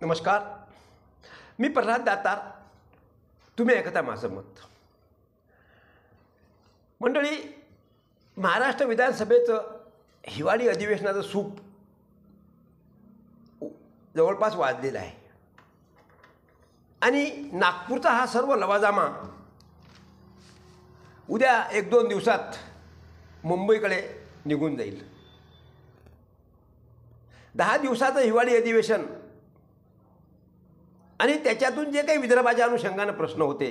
नमस्कार. मी प्रल्हाद दातार. तुम्ही ऐकता माझं मत. मंडळी, महाराष्ट्र विधानसभेचं हिवाळी अधिवेशनाचं सूप जवळपास वाजलेलं आहे आणि नागपूरचा हा सर्व लवाजामा उद्या 1-2 दिवसात मुंबईकडे निघून जाईल. 10 दिवसाचं हिवाळी अधिवेशन आणि त्याच्यातून जे काही विदर्भाच्या अनुषंगानं प्रश्न होते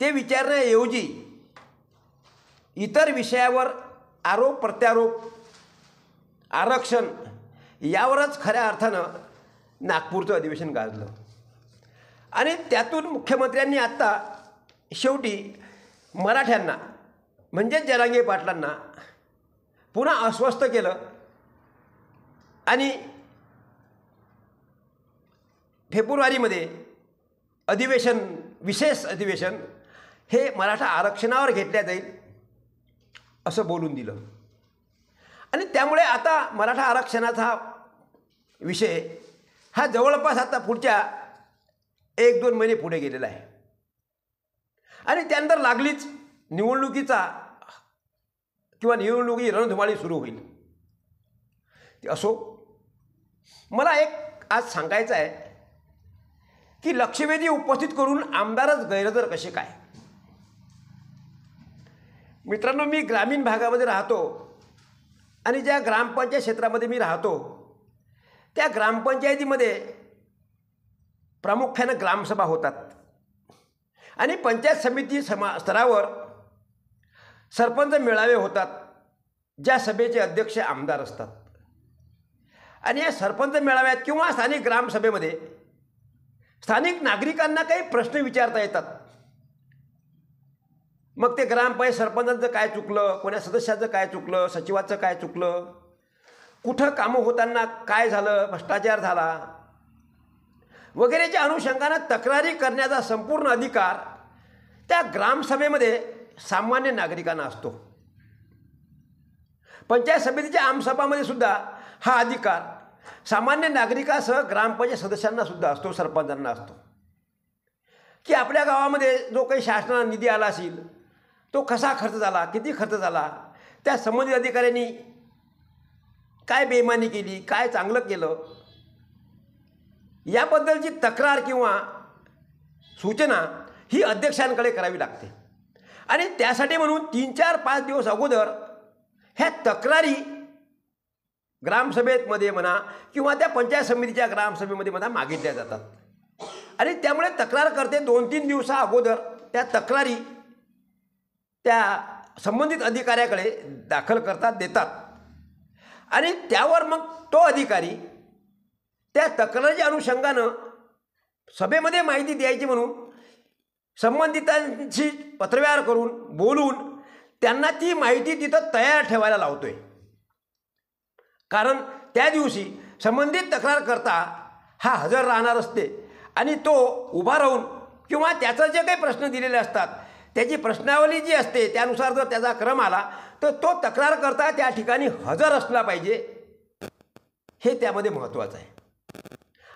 ते विचारण्याऐवजी इतर विषयावर आरोप प्रत्यारोप, आरक्षण यावरच खऱ्या अर्थानं नागपूरचं अधिवेशन गाजलं. आणि त्यातून मुख्यमंत्र्यांनी आत्ता शेवटी मराठ्यांना म्हणजेच जरांगे पाटलांना पुन्हा अस्वस्थ केलं आणि फेब्रुवारीमध्ये अधिवेशन, विशेष अधिवेशन हे मराठा आरक्षणावर घेतल्या जाईल असं बोलून दिलं. आणि त्यामुळे आता मराठा आरक्षणाचा विषय हा जवळपास आता पुढच्या 1-2 महिने पुढे गेलेला आहे. आणि त्यानंतर लागलीच निवडणुकीचा किंवा निवडणुकी रणधुमाळी सुरू होईल. असो, मला एक आज सांगायचं आहे की लक्षवेधी उपस्थित करून आमदारच गैरहजर कसे काय. मित्रांनो, मी ग्रामीण भागामध्ये राहतो आणि ज्या ग्रामपंचायत क्षेत्रामध्ये मी राहतो त्या ग्रामपंचायतीमध्ये प्रामुख्यानं ग्रामसभा होतात आणि पंचायत समिती स्तरावर सरपंच मेळावे होतात, ज्या सभेचे अध्यक्ष आमदार असतात. आणि या सरपंच मेळाव्यात किंवा स्थानिक ग्रामसभेमध्ये स्थानिक नागरिकांना काही प्रश्न विचारता येतात. मग ते ग्रामपंचायत सरपंचांचं काय चुकलं, कोण्या सदस्याचं काय चुकलं, सचिवाचं काय चुकलं, कुठं कामं होताना काय झालं, भ्रष्टाचार झाला वगैरेच्या अनुषंगानं तक्रारी करण्याचा संपूर्ण अधिकार त्या ग्रामसभेमध्ये सामान्य नागरिकांना असतो. पंचायत समितीच्या आमसभामध्ये सुद्धा हा अधिकार सामान्य नागरिकासह ग्रामपंचायत सदस्यांना सुद्धा असतो, सरपंचांना असतो. की आपल्या गावामध्ये जो काही शासनाचा निधी आला असेल तो कसा खर्च झाला, किती खर्च झाला, त्या संबंधित अधिकाऱ्यांनी काय बेईमानी केली, काय चांगलं केलं, याबद्दलची तक्रार किंवा सूचना ही अध्यक्षांकडे करावी लागते. आणि त्यासाठी म्हणून 3-4-5 दिवस अगोदर ह्या तक्रारी ग्रामसभेमध्ये म्हणा किंवा त्या पंचायत समितीच्या ग्रामसभेमध्ये म्हणा मागितल्या जातात. आणि त्यामुळे तक्रारकर्ते 2-3 दिवसा अगोदर त्या तक्रारी त्या संबंधित अधिकाऱ्याकडे दाखल करतात, देतात. आणि त्यावर मग तो अधिकारी त्या तक्रारीच्या अनुषंगानं सभेमध्ये माहिती द्यायची म्हणून संबंधितांशी पत्रव्यवहार करून बोलून त्यांना ती माहिती तिथं तयार ठेवायला लावतोय. कारण त्या दिवशी संबंधित तक्रारकर्ता हा हजर राहणार असते आणि तो उभा राहून किंवा त्याचं जे काही प्रश्न दिलेले असतात त्याची प्रश्नावली जी असते त्यानुसार जर त्याचा क्रम आला तर तो तक्रारकर्ता त्या ठिकाणी हजर असला पाहिजे, हे त्यामध्ये महत्त्वाचं आहे.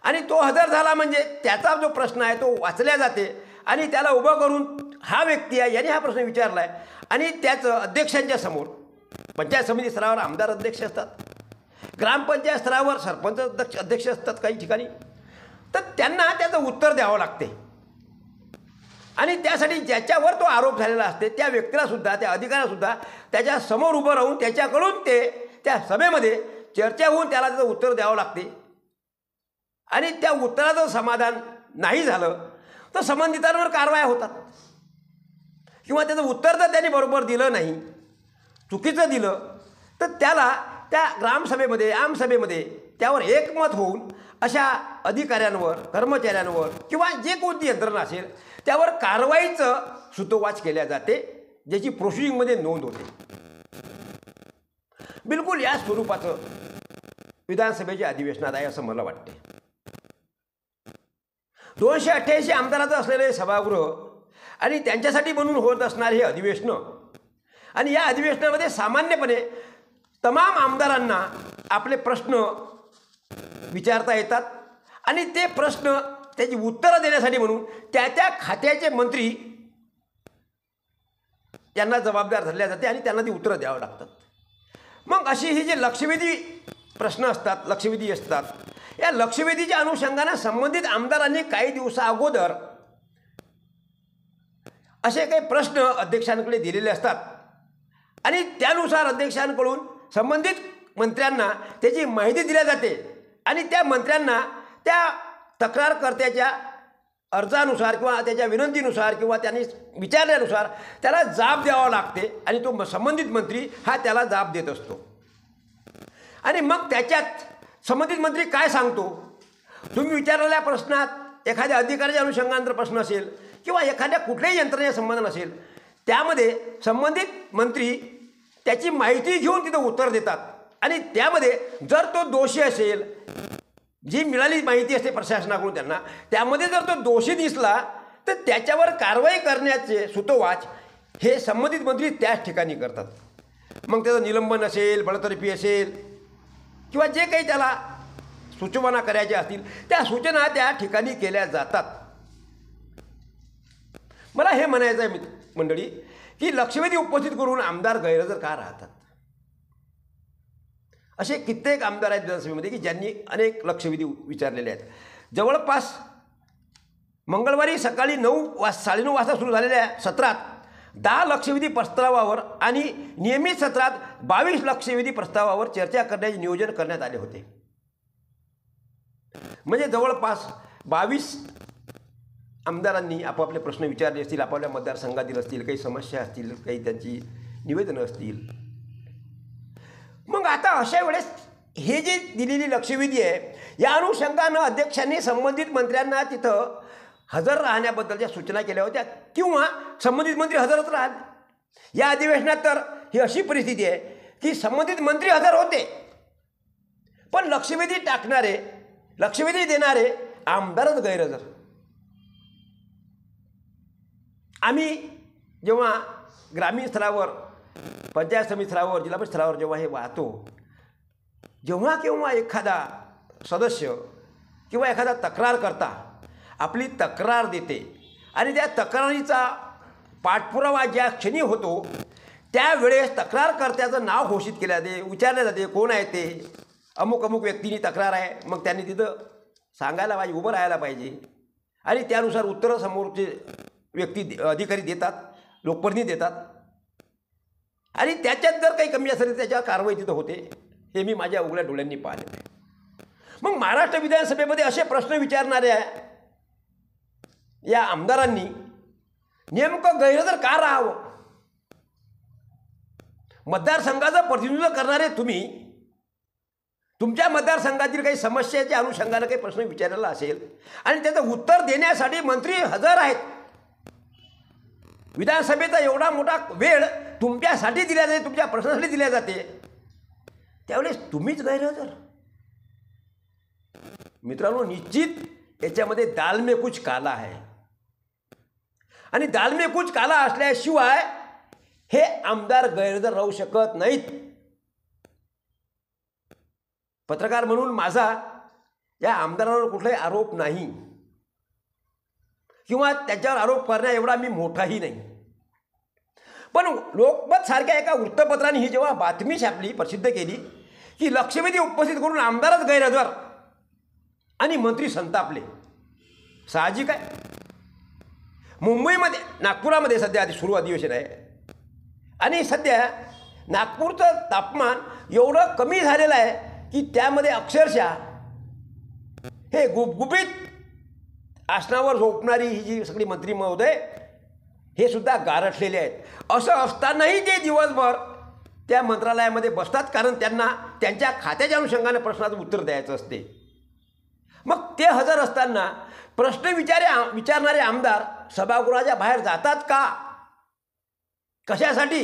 आणि तो हजर झाला म्हणजे त्याचा जो प्रश्न आहे तो वाचल्या जाते आणि त्याला उभं करून हा व्यक्ती आहे याने हा प्रश्न विचारला आहे आणि त्याचं अध्यक्षांच्या समोर, पंचायत समिती स्तरावर आमदार अध्यक्ष असतात, ग्रामपंचायत स्तरावर सरपंच अध्यक्ष असतात काही ठिकाणी, तर त्यांना त्याचं उत्तर द्यावं लागते. आणि त्यासाठी ज्याच्यावर तो आरोप झालेला असते त्या व्यक्तीलासुद्धा, त्या अधिकाऱ्यासुद्धा त्याच्या समोर उभं राहून त्याच्याकडून ते त्या सभेमध्ये चर्चा होऊन त्याला त्याचं उत्तर द्यावं लागते. आणि त्या उत्तराचं समाधान नाही झालं तर संबंधितांवर कारवाया होतात. किंवा त्याचं उत्तर जर त्यांनी बरोबर दिलं नाही, चुकीचं दिलं, तर त्याला त्या ग्रामसभेमध्ये, आमसभेमध्ये त्यावर एकमत होऊन अशा अधिकाऱ्यांवर, कर्मचाऱ्यांवर किंवा जे कोणती यंत्रणा असेल त्यावर कारवाईचं सूतोवाच केल्या जाते, ज्याची प्रोसिडिंगमध्ये नोंद होते. बिलकुल या स्वरूपाचं विधानसभेच्या अधिवेशनात आहे असं मला वाटते. 288 आमदाराचं असलेले सभागृह आणि त्यांच्यासाठी म्हणून होत असणारे हे अधिवेशनं आणि या अधिवेशनामध्ये सामान्यपणे तमाम आमदारांना आपले प्रश्न विचारता येतात आणि ते प्रश्न त्याची उत्तरं देण्यासाठी म्हणून त्या खात्याचे मंत्री यांना जबाबदार धरल्या जाते आणि त्यांना ती उत्तरं द्यावं लागतात. मग अशी ही जे लक्षवेधी प्रश्न असतात, लक्षवेधी असतात, या लक्षवेधीच्या अनुषंगाने संबंधित आमदारांनी काही दिवसाअगोदर असे काही प्रश्न अध्यक्षांकडे दिलेले असतात आणि त्यानुसार अध्यक्षांकडून संबंधित मंत्र्यांना त्याची माहिती दिली जाते आणि त्या मंत्र्यांना त्या तक्रारकर्त्याच्या अर्जानुसार किंवा त्याच्या विनंतीनुसार किंवा त्यांनी विचारल्यानुसार त्याला जाब द्यावा लागते आणि तो संबंधित मंत्री हा त्याला जाब देत असतो. आणि मग त्याच्यात संबंधित मंत्री काय सांगतो, तुम्ही विचारलेल्या प्रश्नात एखाद्या अधिकाऱ्याच्या अनुषंगाने प्रश्न असेल किंवा एखाद्या कुठल्याही यंत्रणेच्या संबंध नसेल, त्यामध्ये संबंधित मंत्री त्याची माहिती घेऊन तिथं उत्तर देतात आणि त्यामध्ये जर तो दोषी असेल, जी मिळाली माहिती असते प्रशासनाकडून त्यांना, त्यामध्ये जर तो दोषी दिसला तर त्याच्यावर कारवाई करण्याचे सुतोवाच हे संबंधित मंत्री त्याच ठिकाणी करतात. मग त्याचं निलंबन असेल, बडतर्फी असेल किंवा जे काही त्याला सूचना करायच्या असतील त्या सूचना त्या ठिकाणी केल्या जातात. मला हे म्हणायचं आहे मंडळी की लक्षवेधी उपस्थित करून आमदार गैरहजर का राहतात. असे कित्येक आमदार आहेत विधानसभेमध्ये की ज्यांनी अनेक लक्षवेधी विचारलेले आहेत. जवळपास मंगळवारी सकाळी 9:30 वाजता सुरू झालेल्या सत्रात 10 लक्षवेधी प्रस्तावावर आणि नियमित सत्रात 22 लक्षवेधी प्रस्तावावर चर्चा करण्याचे नियोजन करण्यात आले होते. म्हणजे जवळपास 22 आमदारांनी आपापले प्रश्न विचारले असतील, आपापल्या मतदारसंघातील असतील, काही समस्या असतील, काही त्यांची निवेदनं असतील. मग आता अशा वेळेस हे जे दिलेली लक्षवेधी आहे या अनुषंगानं अध्यक्षांनी संबंधित मंत्र्यांना तिथं हजर राहण्याबद्दलच्या सूचना केल्या होत्या किंवा संबंधित मंत्री हजरच राहत. या अधिवेशनात तर ही अशी परिस्थिती आहे की संबंधित मंत्री हजर होते पण लक्षवेधी टाकणारे, लक्षवेधी देणारे आमदारच गैरहजर. आम्ही जेव्हा ग्रामीण स्तरावर, पंचायत समिती स्तरावर, जिल्हा परिषद स्तरावर जेव्हा हे वाहतो, जेव्हा केव्हा एखादा सदस्य किंवा एखादा तक्रारकर्ता आपली तक्रार देते आणि त्या तक्रारीचा पाठपुरावा ज्या क्षणी होतो त्यावेळेस तक्रारकर्त्याचं नाव घोषित केलं जाते, विचारले जाते कोण आहे ते, अमुक अमुक व्यक्तीनी तक्रार आहे. मग त्यांनी तिथं सांगायला पाहिजे, उभं राहायला पाहिजे आणि त्यानुसार उत्तरं समोरचे व्यक्ती अधिकारी देतात, लोकप्रतिनिधी देतात आणि त्याच्यात जर काही कमी असेल त्याच्यावर कारवाई तिथं होते. हे मी माझ्या उघड्या डोळ्यांनी पाहिले. मग महाराष्ट्र विधानसभेमध्ये असे प्रश्न विचारणाऱ्या या आमदारांनी नेमकं गैरहजर का राहावं. मतदारसंघाचं प्रतिनिधित्व करणारे तुम्ही तुमच्या मतदारसंघातील काही समस्याच्या अनुषंगाने काही प्रश्न विचारलेला असेल आणि त्याचं उत्तर देण्यासाठी मंत्री हजर आहेत. विधानसभेचा एवढा मोठा वेळ तुमच्यासाठी दिला जाते, तुमच्या प्रश्नासाठी दिल्या जाते, त्यावेळेस तुम्हीच गैरहजर. मित्रांनो, निश्चित याच्यामध्ये दाल में कुछ काला आहे आणि दाल में कुछ काला असल्याशिवाय हे आमदार गैरहजर राहू शकत नाहीत. पत्रकार म्हणून माझा या आमदारांवर कुठलाही आरोप नाही किंवा त्याच्यावर आरोप करण्या एवढा मी मोठाही नाही. पण लोकमत सारख्या एका वृत्तपत्राने ही जेव्हा बातमी छापली, प्रसिद्ध केली की लक्षवेधी उपस्थित करून आमदारच गैरहजर आणि मंत्री संतापले, साहजिक आहे. मुंबईमध्ये, नागपुरामध्ये सध्या सुरू अधिवेशन आहे आणि सध्या नागपूरचं तापमान एवढं कमी झालेलं आहे की त्यामध्ये अक्षरशः हे गुबगुबीत आसनावर झोपणारी ही जी सगळी मंत्री महोदय हे सुद्धा गारठलेले आहेत. असं असतानाही ते दिवसभर त्या मंत्रालयामध्ये बसतात कारण त्यांना त्यांच्या खात्याच्या अनुषंगाने प्रश्नाचं उत्तर द्यायचं असते. मग ते हजर असताना प्रश्न विचारणारे आमदार सभागृहाच्या बाहेर जातात का, कशासाठी.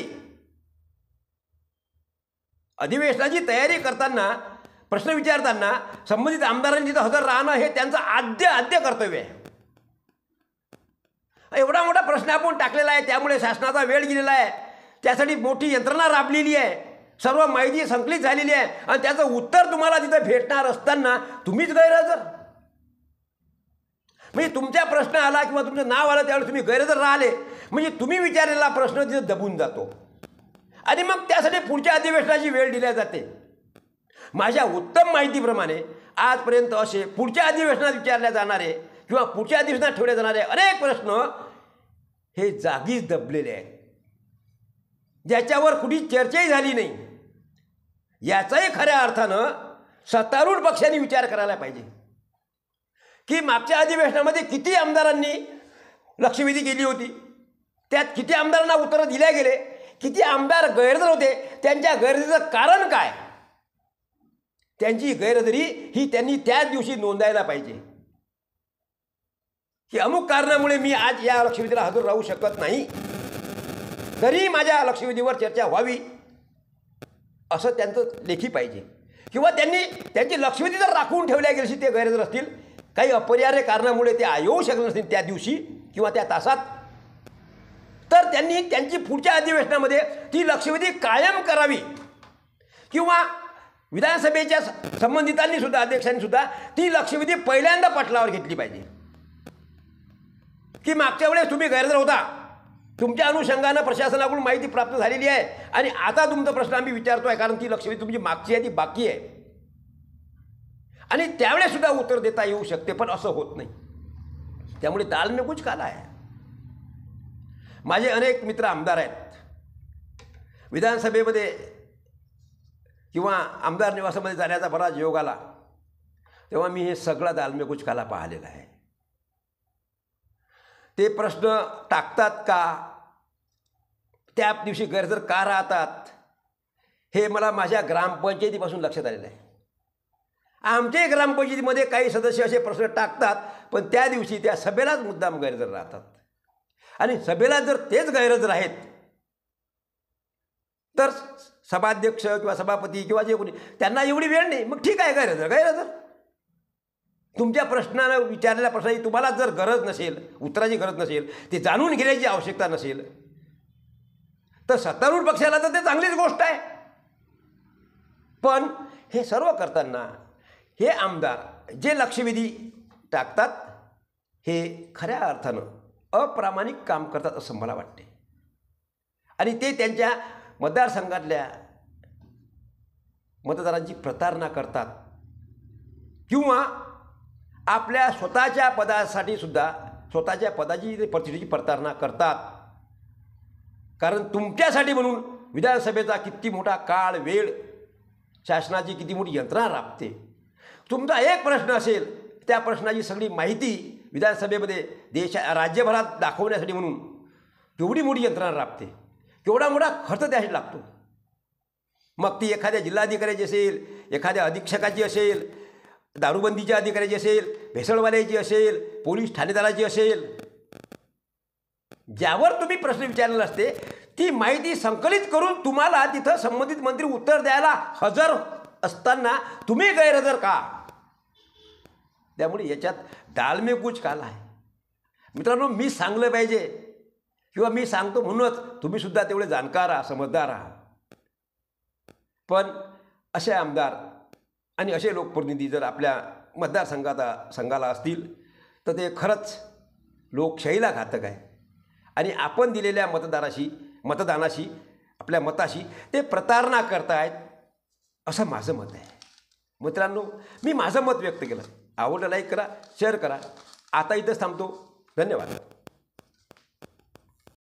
अधिवेशनाची तयारी करताना, प्रश्न विचारताना संबंधित आमदारांनी तिथं हजर राहणं हे त्यांचं आद्य कर्तव्य आहे. एवढा मोठा प्रश्न आपण टाकलेला आहे, त्यामुळे शासनाचा वेळ गेलेला आहे, त्यासाठी मोठी यंत्रणा राबलेली आहे, सर्व माहिती संकलित झालेली आहे आणि त्याचं उत्तर तुम्हाला तिथं भेटणार असताना तुम्हीच गैरहजर. म्हणजे तुमचा प्रश्न आला किंवा तुमचं नाव आलं त्यावेळेस तुम्ही गैरहजर राहिले म्हणजे तुम्ही विचारलेला प्रश्न तिथं दबून जातो आणि मग त्यासाठी पुढच्या अधिवेशनाची वेळ दिली जाते. माझ्या उत्तम माहितीप्रमाणे आजपर्यंत असे पुढच्या अधिवेशनात विचारले जाणारे किंवा पुढच्या अधिवेशनात ठेवले जाणारे अनेक प्रश्न हे जागीच दबलेले आहेत, ज्याच्यावर कुठे चर्चाही झाली नाही. याचाही खऱ्या अर्थानं सत्तारूढ पक्षांनी विचार करायला पाहिजे की मागच्या अधिवेशनामध्ये किती आमदारांनी लक्षवेधी केली होती, त्यात किती आमदारांना उत्तरं दिल्या गेले, किती आमदार गैरहजर होते, त्यांच्या गैरहजेरीचं कारण काय. त्यांची गैरहजेरी ही त्यांनी त्याच दिवशी नोंदायला पाहिजे की अमुक कारणामुळे मी आज या लक्षवेधीला हजर राहू शकत नाही, तरी माझ्या लक्षवेधीवर चर्चा व्हावी असं त्यांचं लेखी पाहिजे. किंवा त्यांनी त्यांची लक्षवेधी जर राखून ठेवल्या गेली ते गैरहजर असतील, काही अपरिहार्य कारणामुळे ते येऊ शकले नसतील त्या दिवशी किंवा त्या तासात, तर त्यांनी त्यांची पुढच्या अधिवेशनामध्ये ती लक्षवेधी कायम करावी. किंवा विधानसभेच्या संबंधितांनी सुद्धा अध्यक्षांनी सुद्धा ती लक्षवेधी पहिल्यांदा पटलावर घेतली पाहिजे की मागच्या वेळेस तुम्ही गैरहजर होता, तुमच्या अनुषंगानं प्रशासनाकडून माहिती प्राप्त झालेली आहे आणि आता तुमचा प्रश्न आम्ही विचारतोय कारण ती लक्षवेधी तुमची मागची आहे ती बाकी आहे आणि त्यावेळेस सुद्धा उत्तर देता येऊ शकते, पण असं होत नाही. त्यामुळे दाल में कुछ काला आहे. माझे अनेक मित्र आमदार आहेत, विधानसभेमध्ये किंवा आमदार निवासामध्ये जाण्याचा बराच योग आला तेव्हा मी हे सगळं दाल में कुछ काला पाहिलेलं आहे. ते प्रश्न टाकतात का, त्या दिवशी गैरहजर का राहतात, हे मला माझ्या ग्रामपंचायतीपासून लक्षात आलेलं आहे. आमच्या ग्रामपंचायतीमध्ये काही सदस्य असे प्रश्न टाकतात पण त्या दिवशी त्या सभेलाच मुद्दाम गैरहजर राहतात आणि सभेला जर तेच गैरहजर आहेत तर सभाध्यक्ष किंवा सभापती किंवा जे कोणी त्यांना एवढी वेळ नाही, मग ठीक आहे गैरहजर. तुमच्या प्रश्नानं विचारलेल्या प्रश्नाची तुम्हाला जर गरज नसेल, उत्तराची गरज नसेल, ते जाणून घेण्याची आवश्यकता नसेल तर सत्तारूढ पक्षाला तर ते चांगलीच गोष्ट आहे. पण हे सर्व करताना हे आमदार जे लक्षवेधी टाकतात हे खऱ्या अर्थानं अप्रामाणिक काम करतात असं मला वाटते आणि ते त्यांच्या मतदारसंघातल्या मतदारांची प्रतारणा करतात किंवा आपल्या स्वतःच्या पदासाठी सुद्धा स्वतःच्या पदाची प्रतिष्ठेची प्रतारणा करतात. कारण तुमच्यासाठी म्हणून विधानसभेचा किती मोठा काळ वेळ, शासनाची किती मोठी यंत्रणा राबते. तुमचा एक प्रश्न असेल त्या प्रश्नाची सगळी माहिती विधानसभेमध्ये राज्यभरात दाखवण्यासाठी म्हणून केवढी मोठी यंत्रणा राबते, केवढा मोठा खर्च त्यासाठी लागतो. मग ती एखाद्या जिल्हाधिकाऱ्याची असेल, एखाद्या अधीक्षकाची असेल, दारूबंदीच्या अधिकाऱ्याची असेल, भेसळवाल्याची असेल, पोलीस ठाणेदाराची असेल, ज्यावर तुम्ही प्रश्न विचारलेला असते ती माहिती संकलित करून तुम्हाला तिथं संबंधित मंत्री उत्तर द्यायला हजर असताना तुम्ही गैरहजर का. त्यामुळे याच्यात दाल में कुछ काला आहे. मित्रांनो, मी सांगलं पाहिजे किंवा मी सांगतो म्हणूनच तुम्ही सुद्धा तेवढे जाणकार आहात, समजदार आहात. पण असे आमदार आणि असे लोकप्रतिनिधी जर आपल्या संघाला असतील तर ते खरंच लोकशाहीला घातक आहे आणि आपण दिलेल्या मतदानाशी आपल्या मताशी ते प्रतारणा करतायत असं माझं मत आहे. मित्रांनो, मी माझं मत व्यक्त केलं. आवडलं लाईक करा, शेअर करा. आता इथंच थांबतो. धन्यवाद.